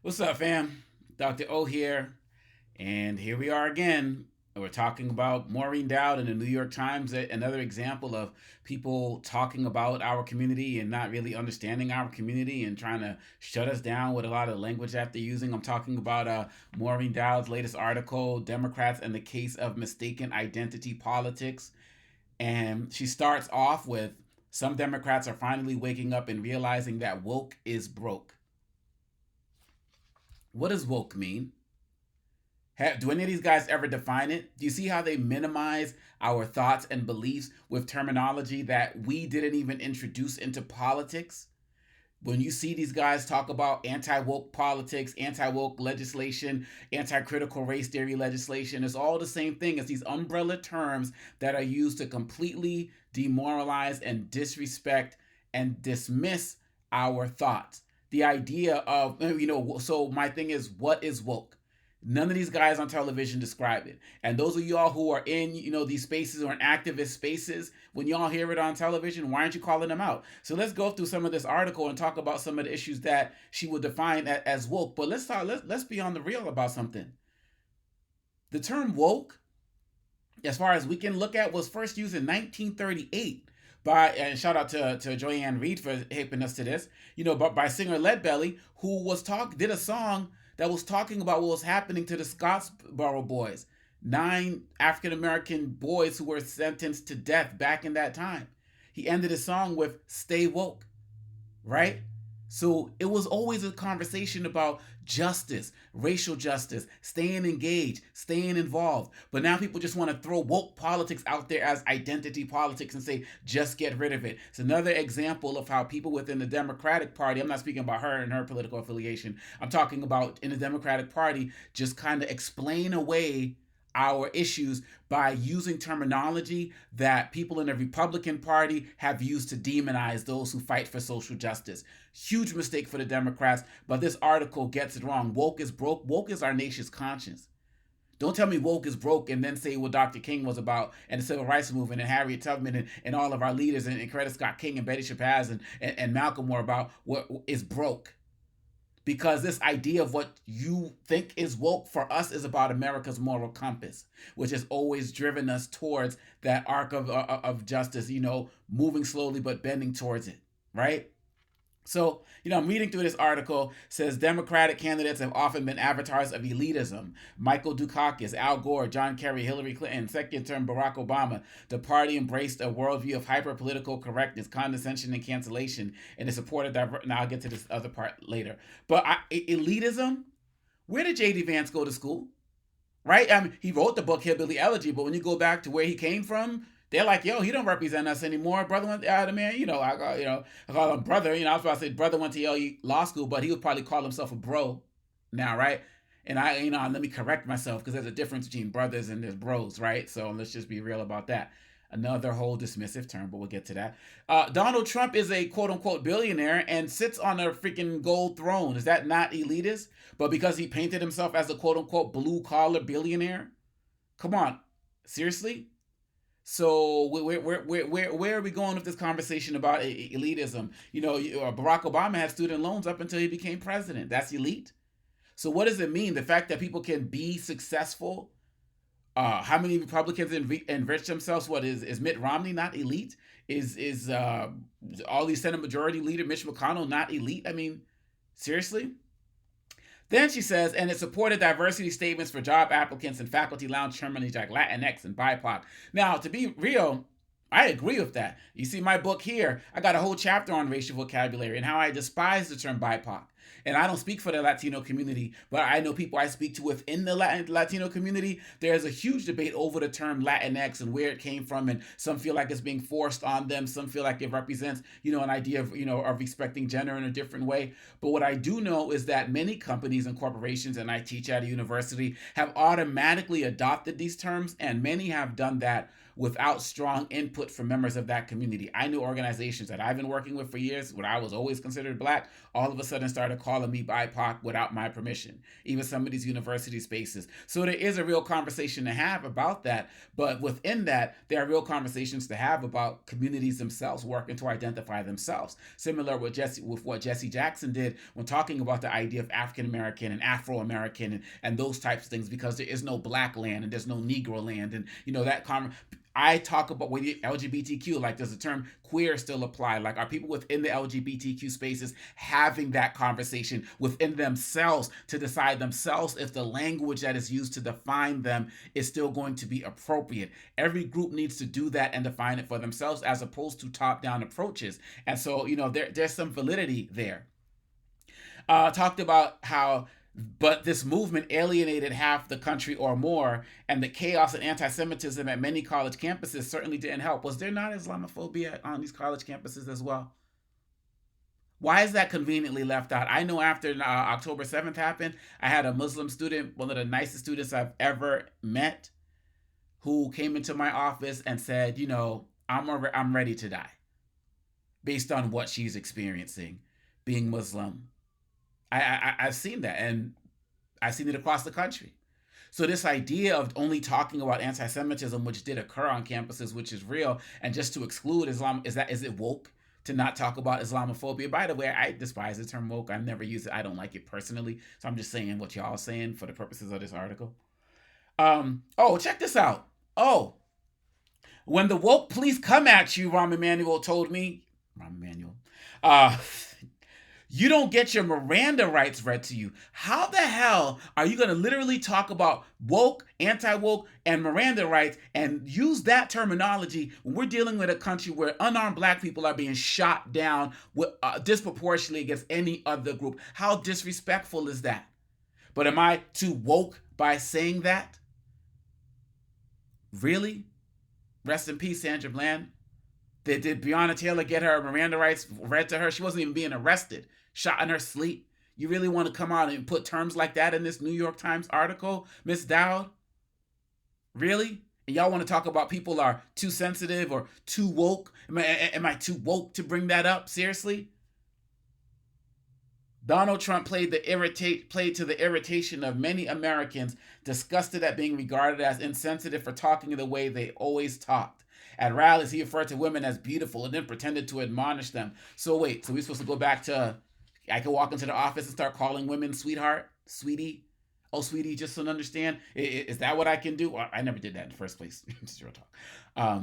What's up, fam? Dr. O here, and here we are again. We're talking about Maureen Dowd in the New York Times, another example of people talking about our community and not really understanding our community and trying to shut us down with a lot of language that they're using. I'm talking about Maureen Dowd's latest article, Democrats and the Case of Mistaken Identity Politics. And she starts off with some Democrats are finally waking up and realizing that woke is broke. What does woke mean? Do any of these guys ever define it? Do you see how they minimize our thoughts and beliefs with terminology that we didn't even introduce into politics? When you see these guys talk about anti woke politics, anti woke legislation, anti critical race theory legislation, it's all the same thing. It's these umbrella terms that are used to completely demoralize and disrespect and dismiss our thoughts. The idea of, so my thing is, what is woke? None of these guys on television describe it. And those of y'all who are in, these spaces or in activist spaces, when y'all hear it on television, why aren't you calling them out? So let's go through some of this article and talk about some of the issues that she would define as woke. But let's be on the real about something. The term woke, as far as we can look at, was first used in 1938 by, and shout out to Joanne Reed for helping us to this, but by singer Leadbelly, who did a song that was talking about what was happening to the Scottsboro boys, 9 African American boys who were sentenced to death back in that time. He ended his song with "Stay woke," right? So it was always a conversation about justice, racial justice, staying engaged, staying involved. But now people just want to throw woke politics out there as identity politics and say, just get rid of it. It's another example of how people within the Democratic Party, I'm not speaking about her and her political affiliation, I'm talking about in the Democratic Party, just kind of explain away our issues by using terminology that people in the Republican Party have used to demonize those who fight for social justice. Huge mistake for the Democrats, but this article gets it wrong. Woke is broke. Woke is our nation's conscience. Don't tell me woke is broke and then say what Dr. King was about and the civil rights movement and Harriet Tubman and all of our leaders and Coretta Scott King and Betty Shabazz and Malcolm were about what is broke. Because this idea of what you think is woke for us is about America's moral compass, which has always driven us towards that arc of justice, moving slowly but bending towards it, right? So, I'm reading through this article. It says Democratic candidates have often been avatars of elitism. Michael Dukakis, Al Gore, John Kerry, Hillary Clinton, second term Barack Obama. The party embraced a worldview of hyper-political correctness, condescension, and cancellation, and it supported Now I'll get to this other part later. But elitism. Where did J.D. Vance go to school? Right? I mean, he wrote the book Hillbilly Elegy, but when you go back to where he came from, they're like, yo, he don't represent us anymore. Brother went out of man, I call him brother. I was about to say brother went to Yale Law School, but he would probably call himself a bro now, right? And let me correct myself because there's a difference between brothers and there's bros, right? So let's just be real about that. Another whole dismissive term, but we'll get to that. Donald Trump is a quote unquote billionaire and sits on a freaking gold throne. Is that not elitist? But because he painted himself as a quote unquote blue collar billionaire? Come on, seriously? So where are we going with this conversation about elitism? Barack Obama had student loans up until he became president. That's elite. So what does it mean? The fact that people can be successful. How many Republicans enrich themselves? What is Mitt Romney not elite? Is all these Senate Majority Leader Mitch McConnell not elite? I mean, seriously? Then she says, and it supported diversity statements for job applicants and faculty lounge terminology like Latinx and BIPOC. Now, to be real, I agree with that. You see my book here, I got a whole chapter on racial vocabulary and how I despise the term BIPOC. And I don't speak for the Latino community, but I know people I speak to within the Latino community. There's a huge debate over the term Latinx and where it came from, and some feel like it's being forced on them. Some feel like it represents, an idea of respecting gender in a different way. But what I do know is that many companies and corporations, and I teach at a university, have automatically adopted these terms, and many have done that without strong input from members of that community. I knew organizations that I've been working with for years, when I was always considered black, all of a sudden started calling me BIPOC without my permission, even some of these university spaces. So there is a real conversation to have about that, but within that, there are real conversations to have about communities themselves working to identify themselves. Similar with what Jesse Jackson did when talking about the idea of African American and Afro American and those types of things, because there is no black land and there's no Negro land, and I talk about with LGBTQ, like, does the term queer still apply? Like, are people within the LGBTQ spaces having that conversation within themselves to decide themselves if the language that is used to define them is still going to be appropriate? Every group needs to do that and define it for themselves, as opposed to top-down approaches. And so, there's some validity there. Talked about how, but this movement alienated half the country or more, and the chaos and anti-Semitism at many college campuses certainly didn't help. Was there not Islamophobia on these college campuses as well? Why is that conveniently left out? I know after October 7th happened, I had a Muslim student, one of the nicest students I've ever met, who came into my office and said, I'm ready to die based on what she's experiencing being Muslim. I've seen that, and I've seen it across the country. So this idea of only talking about anti-Semitism, which did occur on campuses, which is real, and just to exclude Islam, is it woke to not talk about Islamophobia? By the way, I despise the term woke. I never use it. I don't like it personally. So I'm just saying what y'all are saying for the purposes of this article. Check this out. When the woke police come at you, Rahm Emanuel told me, you don't get your Miranda rights read to you. How the hell are you going to literally talk about woke, anti-woke, and Miranda rights and use that terminology when we're dealing with a country where unarmed black people are being shot down disproportionately against any other group? How disrespectful is that? But am I too woke by saying that? Really? Rest in peace, Sandra Bland. Did Breonna Taylor get her Miranda rights read to her? She wasn't even being arrested. Shot in her sleep. You really want to come out and put terms like that in this New York Times article, Miss Dowd? Really? And y'all want to talk about people are too sensitive or too woke? Am I too woke to bring that up? Seriously? Donald Trump played to the irritation of many Americans, disgusted at being regarded as insensitive for talking the way they always talked. At rallies, he referred to women as beautiful and then pretended to admonish them. So wait, so we're supposed to go back to, I can walk into the office and start calling women sweetheart, sweetie? Oh, sweetie, just to understand? Is that what I can do? Well, I never did that in the first place. Just real talk.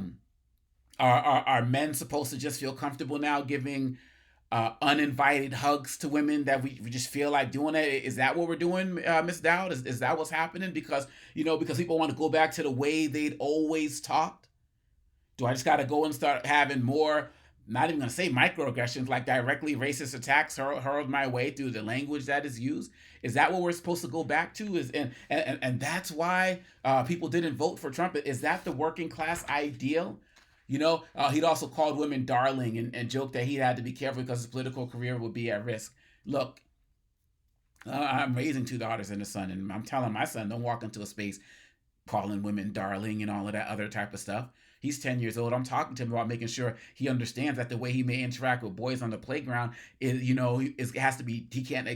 Are men supposed to just feel comfortable now giving uninvited hugs to women that we just feel like doing it? Is that what we're doing, Miss Dowd? Is that what's happening? Because people want to go back to the way they'd always talked? Do I just got to go and start having more, not even going to say microaggressions, like directly racist attacks hurled my way through the language that is used? Is that what we're supposed to go back to? And that's why people didn't vote for Trump? Is that the working class ideal? He'd also called women darling and joked that he had to be careful because his political career would be at risk. Look, I'm raising 2 daughters and a son, and I'm telling my son, don't walk into a space calling women darling and all of that other type of stuff. He's 10 years old. I'm talking to him about making sure he understands that the way he may interact with boys on the playground is, it has to be, he can't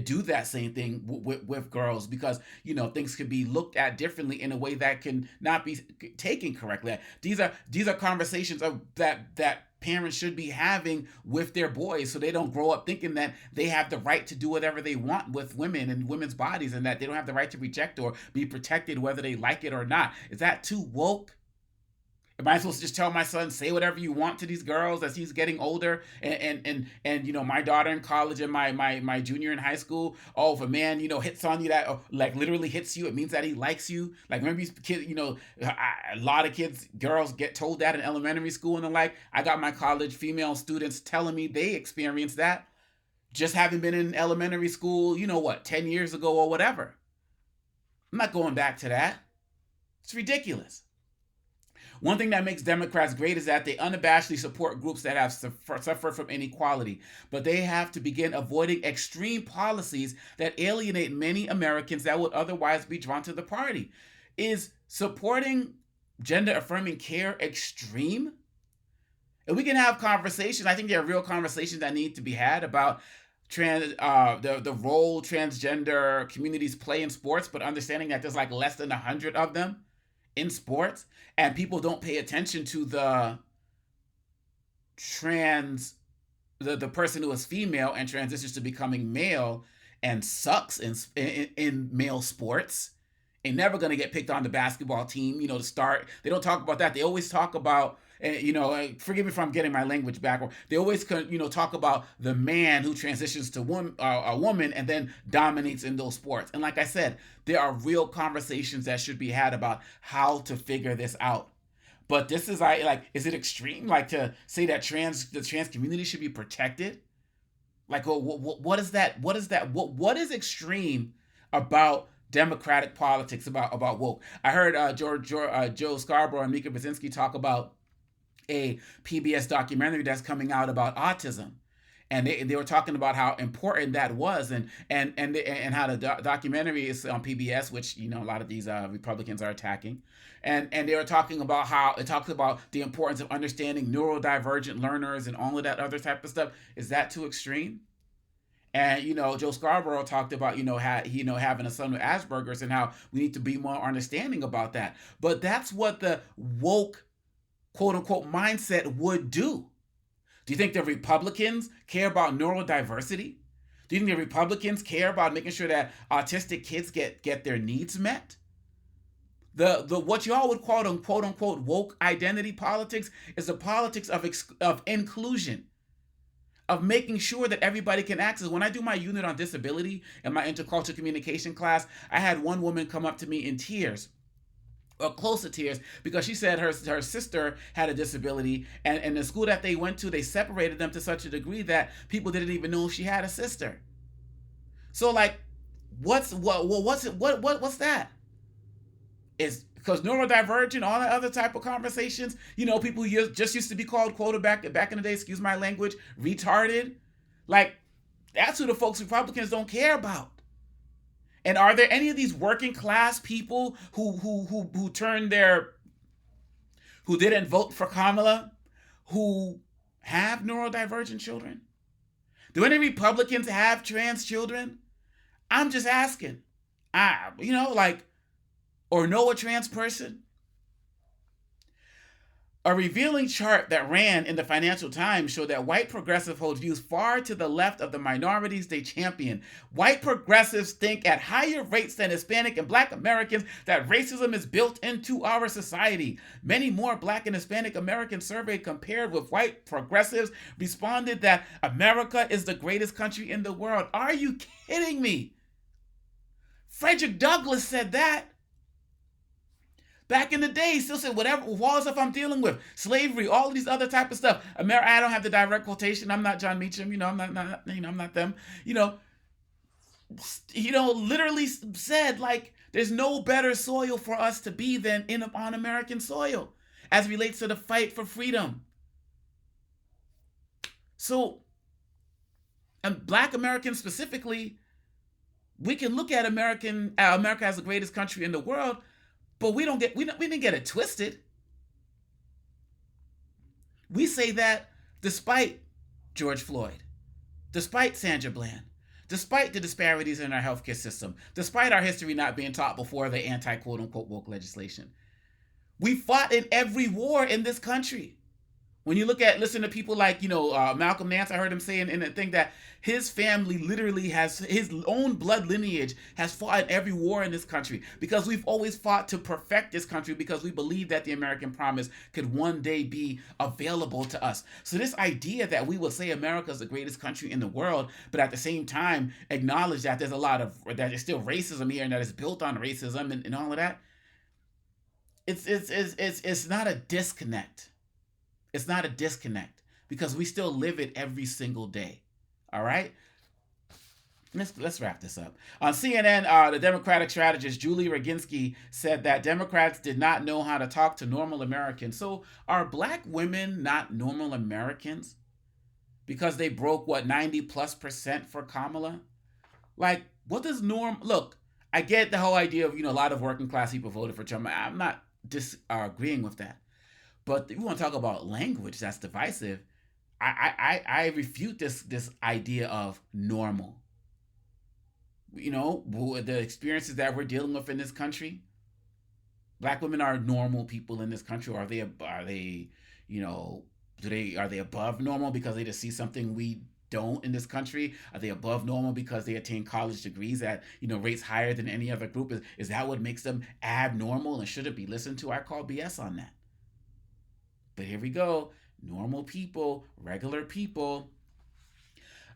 do that same thing with girls, because, things could be looked at differently in a way that can not be taken correctly. These are conversations that parents should be having with their boys, so they don't grow up thinking that they have the right to do whatever they want with women and women's bodies, and that they don't have the right to reject or be protected whether they like it or not. Is that too woke? Am I supposed to just tell my son, say whatever you want to these girls as he's getting older? And my daughter in college and my junior in high school, if a man, hits on you, that like literally hits you, it means that he likes you. Like, remember these kids, a lot of girls get told that in elementary school and the like. I got my college female students telling me they experienced that, just having been in elementary school, 10 years ago or whatever. I'm not going back to that. It's ridiculous. One thing that makes Democrats great is that they unabashedly support groups that have suffered from inequality, but they have to begin avoiding extreme policies that alienate many Americans that would otherwise be drawn to the party. Is supporting gender affirming care extreme? And we can have conversations. I think there are real conversations that need to be had about the role transgender communities play in sports, but understanding that there's like less than 100 of them in sports, and people don't pay attention to trans the person who is female and transitions to becoming male and sucks in male sports and never going to get picked on the basketball team, to start. They don't talk about that. They always talk about, forgive me if I'm getting my language backward. They always, talk about the man who transitions to a woman and then dominates in those sports. And like I said, there are real conversations that should be had about how to figure this out. But this is like, is it extreme? Like to say that the trans community should be protected? Like, what is that? What is that? What is extreme about democratic politics, about woke? I heard Joe Scarborough and Mika Brzezinski talk about a PBS documentary that's coming out about autism, and they were talking about how important that was, and how the documentary is on PBS, which a lot of these Republicans are attacking, and they were talking about how it talks about the importance of understanding neurodivergent learners and all of that other type of stuff. Is that too extreme? And Joe Scarborough talked about having a son with Asperger's and how we need to be more understanding about that. But that's what the woke quote unquote mindset would do. Do you think the Republicans care about neurodiversity? Do you think the Republicans care about making sure that autistic kids get their needs met? The what y'all would call quote unquote woke identity politics is the politics of inclusion, of making sure that everybody can access. When I do my unit on disability in my intercultural communication class, I had one woman come up to me in tears, or close to tears, because she said her sister had a disability, and the school that they went to, they separated them to such a degree that people didn't even know she had a sister. So like, what's that? Is because neurodivergent, all that other type of conversations, people just used to be called back in the day, excuse my language, retarded. Like, that's who the folks Republicans don't care about. And are there any of these working class people who didn't vote for Kamala, who have neurodivergent children? Do any Republicans have trans children? I'm just asking. Or know a trans person? A revealing chart that ran in the Financial Times showed that white progressives hold views far to the left of the minorities they champion. White progressives think at higher rates than Hispanic and Black Americans that racism is built into our society. Many more Black and Hispanic Americans surveyed compared with white progressives responded that America is the greatest country in the world. Are you kidding me? Frederick Douglass said that. Back in the day, he still said whatever, all the stuff I'm dealing with, slavery, all these other type of stuff. I don't have the direct quotation. I'm not John Meacham. I'm not them. Literally said like, there's no better soil for us to be than on American soil, as it relates to the fight for freedom. So, and Black Americans specifically, we can look at America as the greatest country in the world. But we didn't get it twisted. We say that despite George Floyd, despite Sandra Bland, despite the disparities in our healthcare system, despite our history not being taught before the anti-quote unquote woke legislation. We fought in every war in this country. When you listen to people like, Malcolm Nance, I heard him say in a thing that his family literally has, his own blood lineage has fought in every war in this country, because we've always fought to perfect this country, because we believe that the American promise could one day be available to us. So this idea that we will say America is the greatest country in the world, but at the same time acknowledge that there's that there's still racism here and that it's built on racism and all of that, it's not a disconnect. It's not a disconnect, because we still live it every single day. All right? Let's wrap this up. On CNN, the Democratic strategist Julie Roginski said that Democrats did not know how to talk to normal Americans. So are Black women not normal Americans? Because they broke, 90+% for Kamala? Like, what does look, I get the whole idea of, a lot of working class people voted for Trump. I'm not disagreeing with that. But if we want to talk about language that's divisive, I refute this idea of normal. You know, the experiences that we're dealing with in this country, black women are normal people in this country. Or are they, you know, are they above normal because they just see something we don't in this country? Are they above normal because they attain college degrees at rates higher than any other group? Is that what makes them abnormal and shouldn't be listened to? I call BS on that. But here we go. Normal people, regular people.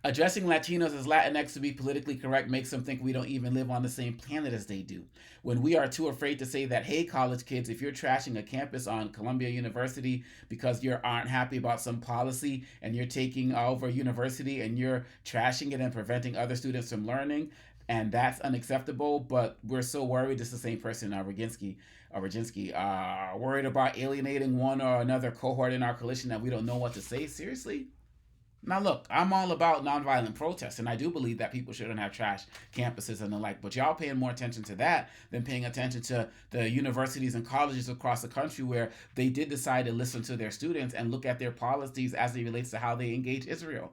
Addressing Latinos as Latinx to be politically correct makes them think we don't even live on the same planet as they do. When we are too afraid to say that, hey, college kids, if you're trashing a campus on Columbia University because you aren't happy about some policy and you're taking over a university and you're trashing it and preventing other students from learning, and that's unacceptable, but we're so worried. This is the same person, worried about alienating one or another cohort in our coalition that we don't know what to say. Seriously? Now, look, I'm all about nonviolent protests, and I do believe that people shouldn't have trash campuses and the like. But y'all paying more attention to that than paying attention to the universities and colleges across the country where they did decide to listen to their students and look at their policies as it relates to how they engage Israel.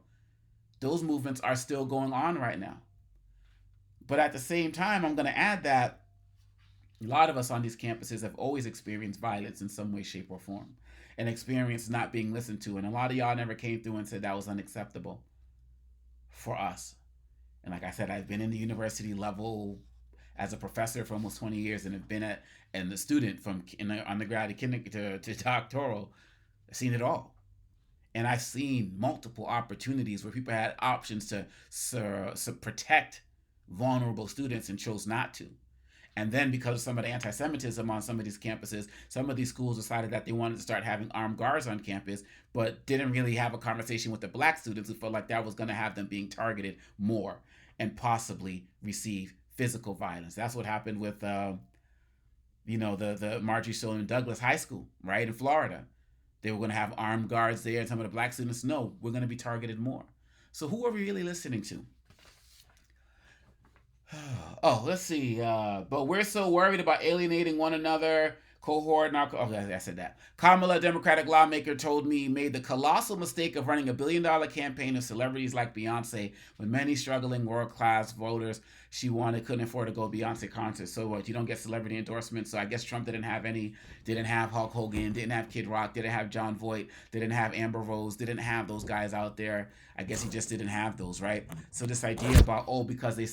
Those movements are still going on right now. But at the same time, I'm going to add that a lot of us on these campuses have always experienced violence in some way, shape, or form and experienced not being listened to. And a lot of y'all never came through and said that was unacceptable for us. And like I said, I've been in the university level as a professor for almost 20 years and have been and the student from in the undergrad to doctoral. I've seen it all. And I've seen multiple opportunities where people had options to protect vulnerable students and chose not to. And then because of some of the anti-Semitism on some of these campuses, some of these schools decided that they wanted to start having armed guards on campus, but didn't really have a conversation with the black students who felt like that was going to have them being targeted more and possibly receive physical violence. That's what happened with, the Marjorie Stoneman Douglas High School, right, in Florida. They were going to have armed guards there, and some of the black students, no, we're going to be targeted more. So who are we really listening to? Oh, let's see. But we're so worried about alienating one another. Cohort narco. Oh, I said that. Kamala, Democratic lawmaker, told me made the colossal mistake of running $1 billion campaign of celebrities like Beyonce when many struggling world class voters she wanted couldn't afford to go to Beyonce concerts. So what? You don't get celebrity endorsements. So I guess Trump didn't have any. Didn't have Hulk Hogan. Didn't have Kid Rock. Didn't have John Voight. Didn't have Amber Rose. Didn't have those guys out there. I guess he just didn't have those, right? So this idea about because they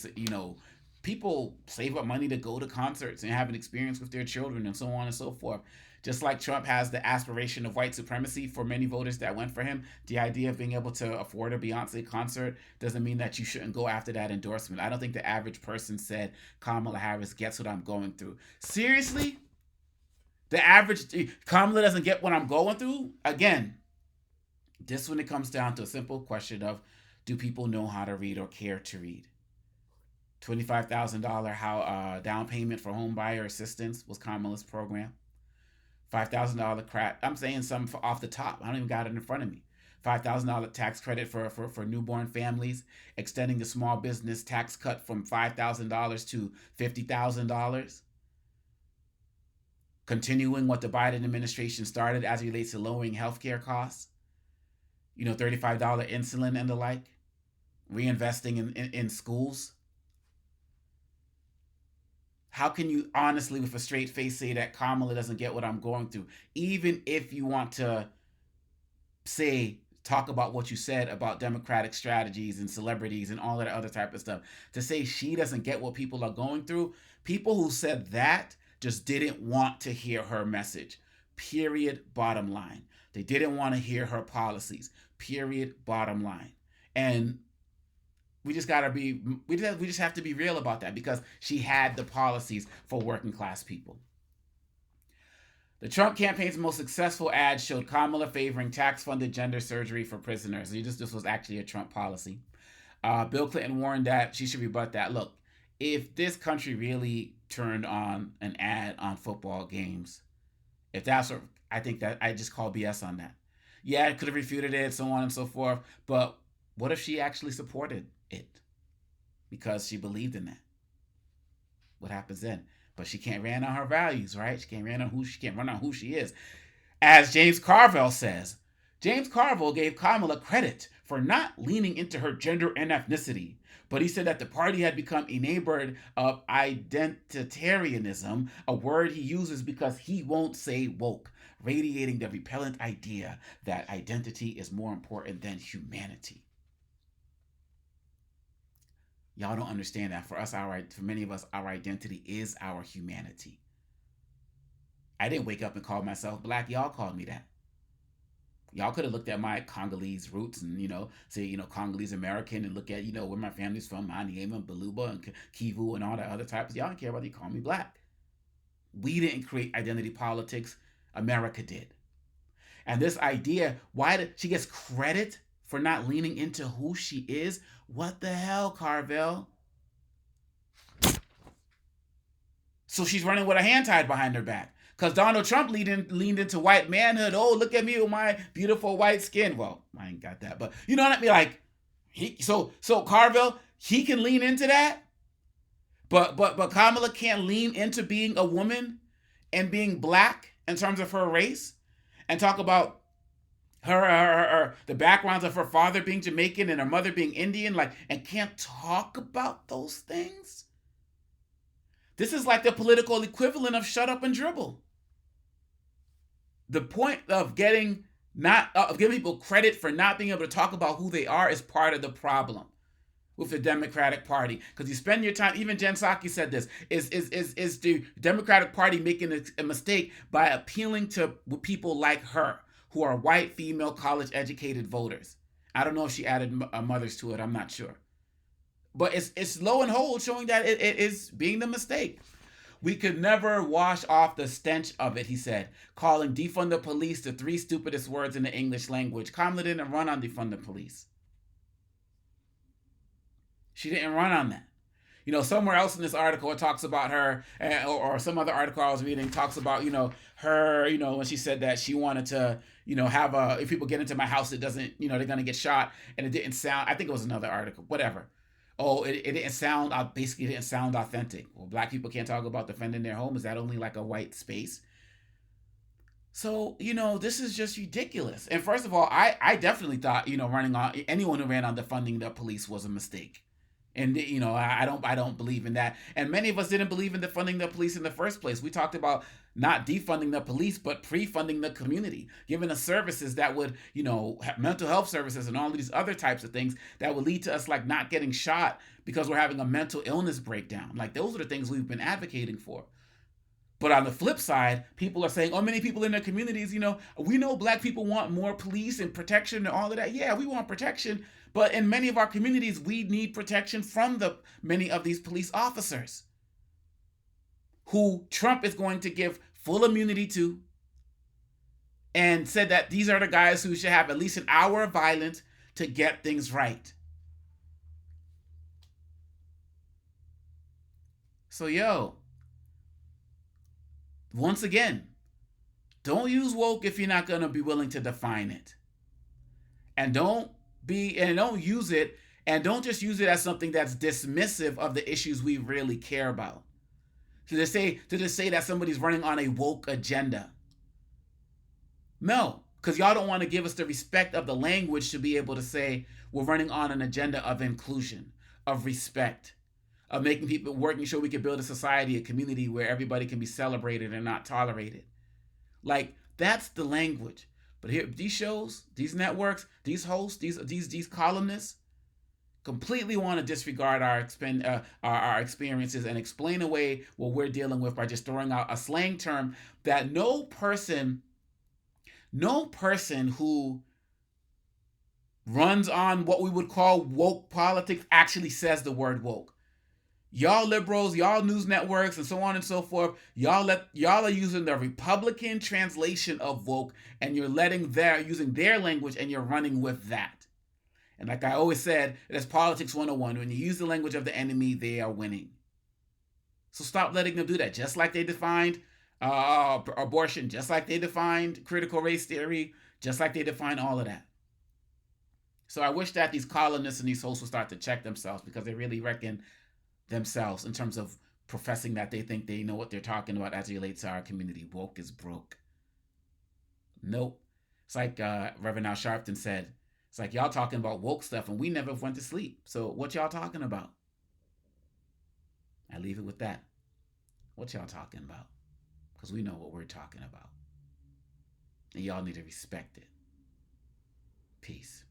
people save up money to go to concerts and have an experience with their children and so on and so forth. Just like Trump has the aspiration of white supremacy for many voters that went for him, the idea of being able to afford a Beyonce concert doesn't mean that you shouldn't go after that endorsement. I don't think the average person said Kamala Harris gets what I'm going through. Seriously? The average Kamala doesn't get what I'm going through? Again, this when it comes down to a simple question of do people know how to read or care to read? $25,000 down payment for home buyer assistance was Kamala's program. $5,000 crack. I'm saying something off the top. I don't even got it in front of me. $5,000 tax credit for newborn families, extending the small business tax cut from $5,000 to $50,000. Continuing what the Biden administration started as it relates to lowering healthcare costs. $35 insulin and the like. Reinvesting in schools. How can you honestly, with a straight face, say that Kamala doesn't get what I'm going through? Even if you want to talk about what you said about democratic strategies and celebrities and all that other type of stuff, to say she doesn't get what people are going through, people who said that just didn't want to hear her message. Period, bottom line. They didn't want to hear her policies. Period, bottom line. And we just have to be real about that because she had the policies for working class people. The Trump campaign's most successful ad showed Kamala favoring tax-funded gender surgery for prisoners. This was actually a Trump policy. Bill Clinton warned that she should rebut that. Look, if this country really turned on an ad on football games, if that's what I think, that I just call BS on that. Yeah, it could have refuted it, so on and so forth. But what if she actually supported it because she believed in that? What happens then? but she can't run on her values, right? She can't run on who she is. As James Carville says, James Carville gave Kamala credit for not leaning into her gender and ethnicity, but he said that the party had become enamored of identitarianism, a word he uses because he won't say woke, radiating the repellent idea that identity is more important than humanity. Y'all don't understand that. For many of us, our identity is our humanity. I didn't wake up and call myself black. Y'all called me that. Y'all could have looked at my Congolese roots and, say, Congolese American and look at, where my family's from, Maniema, Baluba, and Kivu, and all that other types. Y'all don't care whether you call me black. We didn't create identity politics. America did. And this idea, why did she gets credit for not leaning into who she is? What the hell, Carvel? So she's running with a hand tied behind her back. Because Donald Trump leaned into white manhood. Oh, look at me with my beautiful white skin. Well, I ain't got that, but you know what I mean? Like, so Carvel, he can lean into that, but Kamala can't lean into being a woman and being black in terms of her race, and talk about her the backgrounds of her father being Jamaican and her mother being Indian, like, and can't talk about those things. This is like the political equivalent of shut up and dribble. The point of giving people credit for not being able to talk about who they are is part of the problem with the Democratic Party. Because you spend your time, even Jen Psaki said this, is the Democratic Party making a mistake by appealing to people like her, who are white, female, college-educated voters. I don't know if she added mothers to it. I'm not sure. But it's low and hold, showing that it is being the mistake. We could never wash off the stench of it, he said, calling defund the police the 3 stupidest words in the English language. Kamala didn't run on defund the police. She didn't run on that. Somewhere else in this article, it talks about her, or some other article I was reading talks about, her, when she said that she wanted to, have if people get into my house, it doesn't, they're going to get shot. And it didn't sound, I think it was another article, whatever. Oh, it didn't sound, basically it didn't sound authentic. Well, black people can't talk about defending their home. Is that only like a white space? So, this is just ridiculous. And first of all, I definitely thought, running on, anyone who ran on defunding the police was a mistake. And, I don't believe in that. And many of us didn't believe in defunding the police in the first place. We talked about not defunding the police, but pre-funding the community, giving us services that would, mental health services and all these other types of things that would lead to us, like, not getting shot because we're having a mental illness breakdown. Like, those are the things we've been advocating for. But on the flip side, people are saying, many people in their communities, we know black people want more police and protection and all of that. Yeah, we want protection. But in many of our communities, we need protection from many of these police officers who Trump is going to give full immunity to, and said that these are the guys who should have at least an hour of violence to get things right. So, once again, don't use woke if you're not going to be willing to define it. And don't use it, and don't just use it as something that's dismissive of the issues we really care about. To just say that somebody's running on a woke agenda. No, because y'all don't want to give us the respect of the language to be able to say we're running on an agenda of inclusion, of respect, of making people, working sure we can build a society, a community where everybody can be celebrated and not tolerated. Like, that's the language. But here, these shows, these networks, these hosts, these columnists completely want to disregard our experiences and explain away what we're dealing with by just throwing out a slang term that no person who runs on what we would call woke politics actually says the word woke. Y'all liberals, y'all news networks, and so on and so forth, y'all are using the Republican translation of woke, and you're using their language, and you're running with that. And like I always said, it's politics 101. When you use the language of the enemy, they are winning. So stop letting them do that. Just like they defined abortion, just like they defined critical race theory, just like they defined all of that. So I wish that these columnists and these hosts would start to check themselves, because they really reckon themselves in terms of professing that they think they know what they're talking about as it relates to our community. Woke is broke. Nope. It's like Reverend Al Sharpton said. It's like y'all talking about woke stuff and we never went to sleep. So what y'all talking about? I leave it with that. What y'all talking about? Because we know what we're talking about. And y'all need to respect it. Peace.